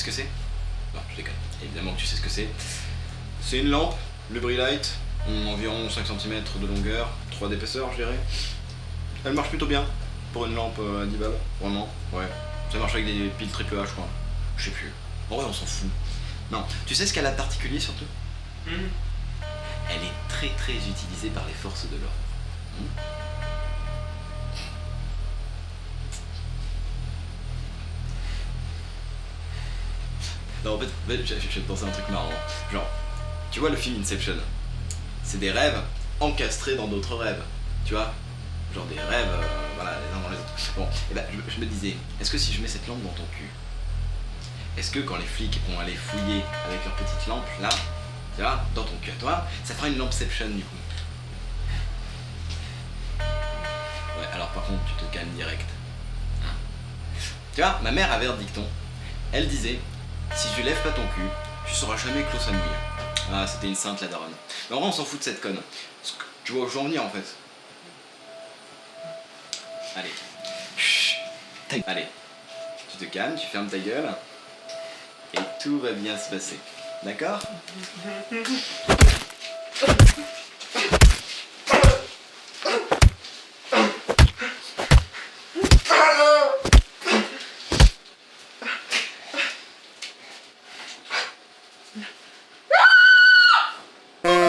ce que c'est? Non, je déconne. Évidemment que tu sais ce que c'est. C'est une lampe, Lubrilite, environ 5 cm de longueur, 3 d'épaisseur, je dirais. Elle marche plutôt bien pour une lampe à 10 balles, vraiment. Ouais. Ça marche avec des piles triple A, je crois. Je sais plus. En vrai, on s'en fout. Non, tu sais ce qu'elle a de particulier surtout? Elle est très très utilisée par les forces de l'ordre. Non, en fait, je vais te penser à un truc marrant. Genre, tu vois le film Inception? C'est des rêves encastrés dans d'autres rêves. Tu vois? Genre des rêves, voilà, les uns dans les autres. Bon, et ben, je me disais, est-ce que si je mets cette lampe dans ton cul, est-ce que quand les flics vont aller fouiller avec leur petite lampe, là, tu vois, dans ton cul à toi, ça fera une lampception du coup? Ouais, alors par contre, tu te calmes direct. Hein? Tu vois, ma mère avait un dicton. Elle disait, si je lève pas ton cul, tu sauras jamais que l'eau ça mouille. Ah, c'était une sainte la daronne. Mais en vrai, on s'en fout de cette conne. Tu vois où je veux en venir en fait. Allez. Chut. Allez. Tu te calmes, tu fermes ta gueule. Et tout va bien se passer. D'accord?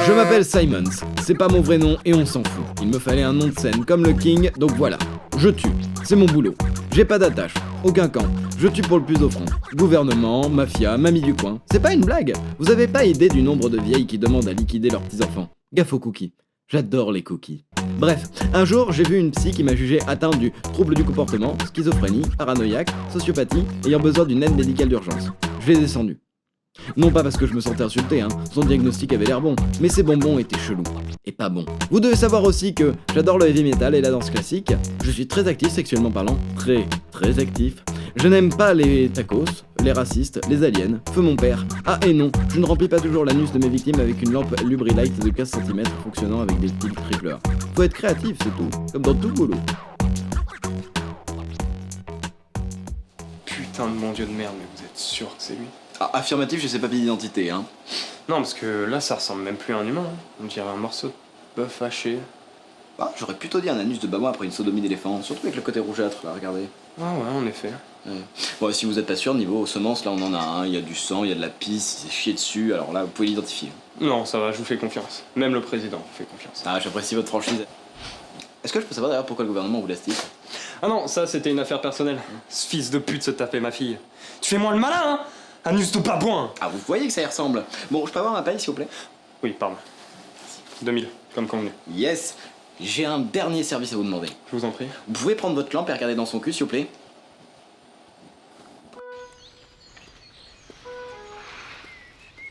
Je m'appelle Simons, c'est pas mon vrai nom et on s'en fout. Il me fallait un nom de scène comme le King, donc voilà. Je tue, c'est mon boulot. J'ai pas d'attache, aucun camp. Je tue pour le plus offrant. Gouvernement, mafia, mamie du coin. C'est pas une blague. Vous avez pas idée du nombre de vieilles qui demandent à liquider leurs petits-enfants. Gaffe aux cookies. J'adore les cookies. Bref, un jour, j'ai vu une psy qui m'a jugé atteint du trouble du comportement, schizophrénie, paranoïaque, sociopathie, ayant besoin d'une aide médicale d'urgence. Je l'ai descendu. Non pas parce que je me sentais insulté, son diagnostic avait l'air bon, mais ses bonbons étaient chelous. Et pas bons. Vous devez savoir aussi que j'adore le heavy metal et la danse classique, je suis très actif sexuellement parlant, très actif. Je n'aime pas les tacos, les racistes, les aliens, feu mon père. Ah et non, je ne remplis pas toujours l'anus de mes victimes avec une lampe Lubrilite de 15 cm fonctionnant avec des piles triple A. Faut être créatif, c'est tout, comme dans tout boulot. Putain de bon Dieu de merde, mais vous êtes sûr que c'est lui? Ah, affirmatif, j'ai ses papiers d'identité, hein. Non, parce que là, ça ressemble même plus à un humain. On dirait un morceau de bœuf haché. Ah, j'aurais plutôt dit un anus de bâbord après une sodomie d'éléphant, surtout avec le côté rougeâtre, là, regardez. Ah ouais, en effet. Ouais. Bon, si vous êtes pas sûr, niveau semences, là on en a un, il y a du sang, il y a de la pisse, il s'est chié dessus, alors là vous pouvez l'identifier. Non, ça va, je vous fais confiance. Même le président vous fait confiance. Ah, j'apprécie votre franchise. Est-ce que je peux savoir d'ailleurs pourquoi le gouvernement vous laisse-t-il? Ah non, ça c'était une affaire personnelle. Ce fils de pute se tapait ma fille. Tu fais moins le malin, hein? Anus de babouin! Ah, vous voyez que ça y ressemble. Bon, je peux avoir ma paye s'il vous plaît? Oui, pardon. 2000, comme convenu. Yes. J'ai un dernier service à vous demander. Je vous en prie. Vous pouvez prendre votre lampe et regarder dans son cul s'il vous plaît?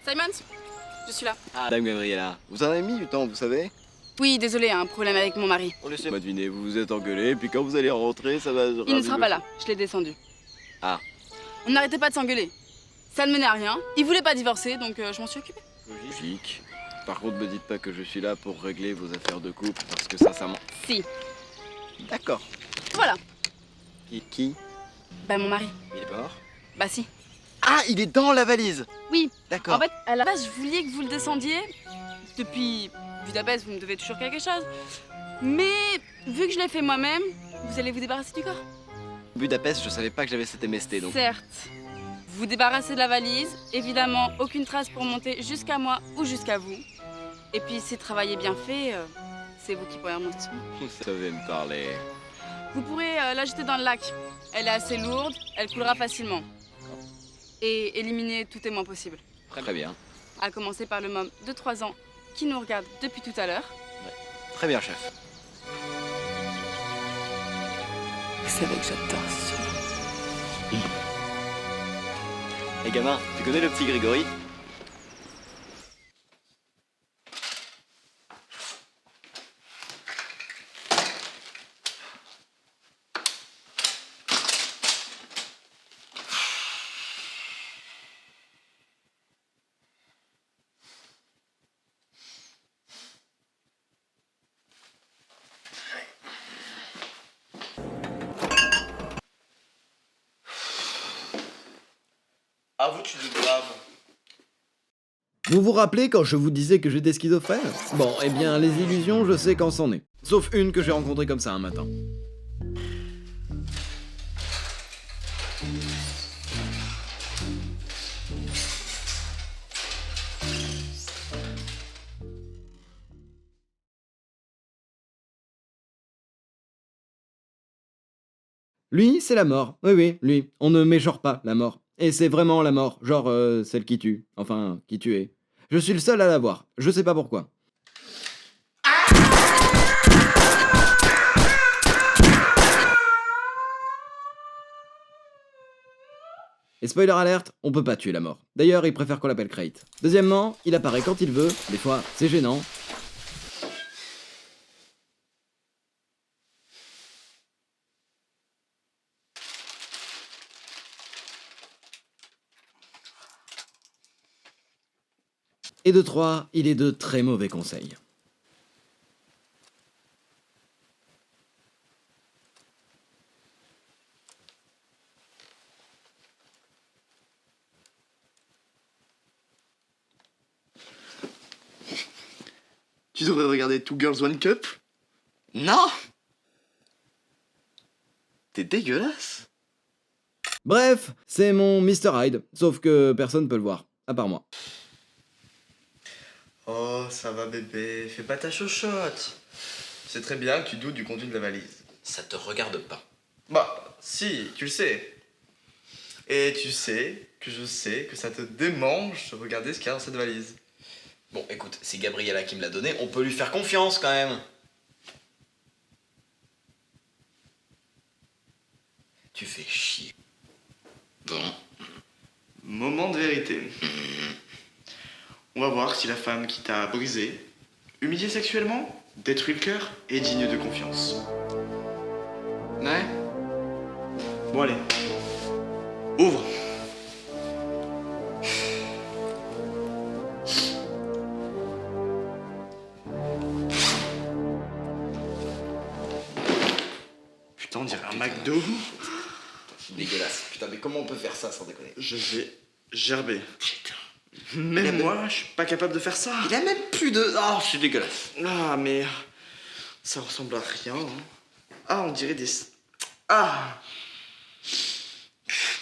Simons, je suis là. Ah, Madame Gabriella, vous en avez mis du temps, vous savez? Oui, désolé, un problème avec mon mari. Laissez-moi deviner, vous vous êtes engueulé, puis quand vous allez rentrer, ça va... Il ne sera pas là, je l'ai descendu. Ah. On n'arrêtait pas de s'engueuler. Ça ne menait à rien, il voulait pas divorcer, donc je m'en suis occupée. Logique. Par contre, me dites pas que je suis là pour régler vos affaires de couple, parce que ça m'en... Si. D'accord. Voilà. Qui? Bah mon mari. Il est mort? Bah si. Ah, il est dans la valise! Oui. D'accord. En fait, à la base, je voulais que vous le descendiez. Depuis Budapest, vous me devez toujours quelque chose. Mais vu que je l'ai fait moi-même, vous allez vous débarrasser du corps. Budapest, je savais pas que j'avais cette MST, donc... Certes. Vous vous débarrassez de la valise. Évidemment, aucune trace pour monter jusqu'à moi ou jusqu'à vous. Et puis, si le travail est bien fait, c'est vous qui pourrez remonter sur moi. Vous savez me parler. Vous pourrez la jeter dans le lac. Elle est assez lourde, elle coulera facilement. Et éliminer tout témoin possible. Très bien. À commencer par le môme de 3 ans qui nous regarde depuis tout à l'heure. Très bien, chef. Vous savez que j'adore ce jeu. Hé gamin, tu connais le petit Grégory? Avoue, tu te graves. Vous vous rappelez quand je vous disais que j'étais schizophrène? Bon, eh bien, les illusions, je sais quand c'en est. Sauf une que j'ai rencontrée comme ça un matin. Lui, c'est la mort. Oui, oui, lui. On ne mégenre pas la mort. Et c'est vraiment la mort, genre celle qui tue. Enfin, qui tuait. Je suis le seul à la voir. Je sais pas pourquoi. Et spoiler alert, on peut pas tuer la mort. D'ailleurs, il préfère qu'on l'appelle Crate. Deuxièmement, il apparaît quand il veut. Des fois, c'est gênant. Et de 3, il est de très mauvais conseils. Tu devrais regarder Two Girls One Cup. Non. T'es dégueulasse. Bref, c'est mon Mr. Hyde, sauf que personne peut le voir, à part moi. Oh, ça va bébé, fais pas ta chochotte. C'est très bien que tu doutes du contenu de la valise. Ça te regarde pas. Bah, si, tu le sais. Et tu sais que je sais que ça te démange de regarder ce qu'il y a dans cette valise. Bon, écoute, c'est Gabriella qui me l'a donné, on peut lui faire confiance quand même. Tu fais chier. Bon. Moment de vérité. On va voir si la femme qui t'a brisé, humilié sexuellement, détruit le cœur, est digne de confiance. Ouais. Bon allez, ouvre. Putain, on dirait un McDo. C'est dégueulasse. Putain, mais comment on peut faire ça sans déconner? Je vais gerber. Putain. Même moi, je suis pas capable de faire ça. Il a même plus de... Oh, c'est dégueulasse. Ah, mais ça ressemble à rien. Hein. Ah, on dirait des... Ah.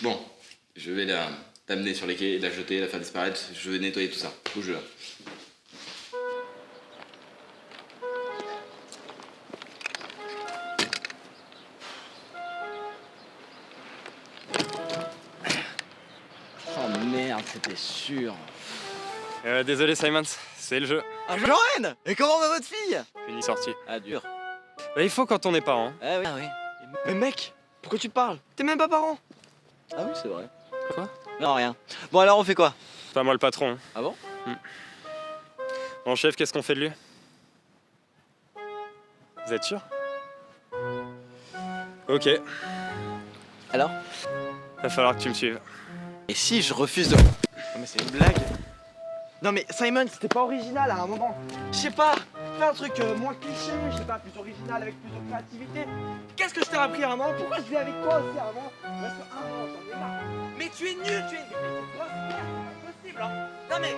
Bon, je vais t'amener sur les quais, la jeter, la faire disparaître. Je vais nettoyer tout ça. Bouge là. Oh merde, c'était sûr. Désolé Simons, c'est le jeu. Ah, Lorraine! Et comment va votre fille? Fini sortie. Ah, dur. Bah, il faut quand on est parent. Ah oui. Ah, oui. Mais mec, pourquoi tu parles? T'es même pas parent. Ah oui, c'est vrai. Quoi? Non, rien. Bon, alors on fait quoi? Pas moi le patron. Ah bon? Bon chef, qu'est-ce qu'on fait de lui? Vous êtes sûr? Ok, Alors? va falloir que tu me suives. Et si je refuse de... Non mais c'est une blague. Non mais Simon, c'était pas original à un moment. Je sais pas, fais un truc moins cliché, je sais pas, plus original, avec plus de créativité. Qu'est-ce que je t'ai appris à un moment? Pourquoi je vis avec toi aussi à un moment? Parce que j'en ai marre. Mais tu es nul, tu es une grosse merde, c'est pas possible hein. Non mais...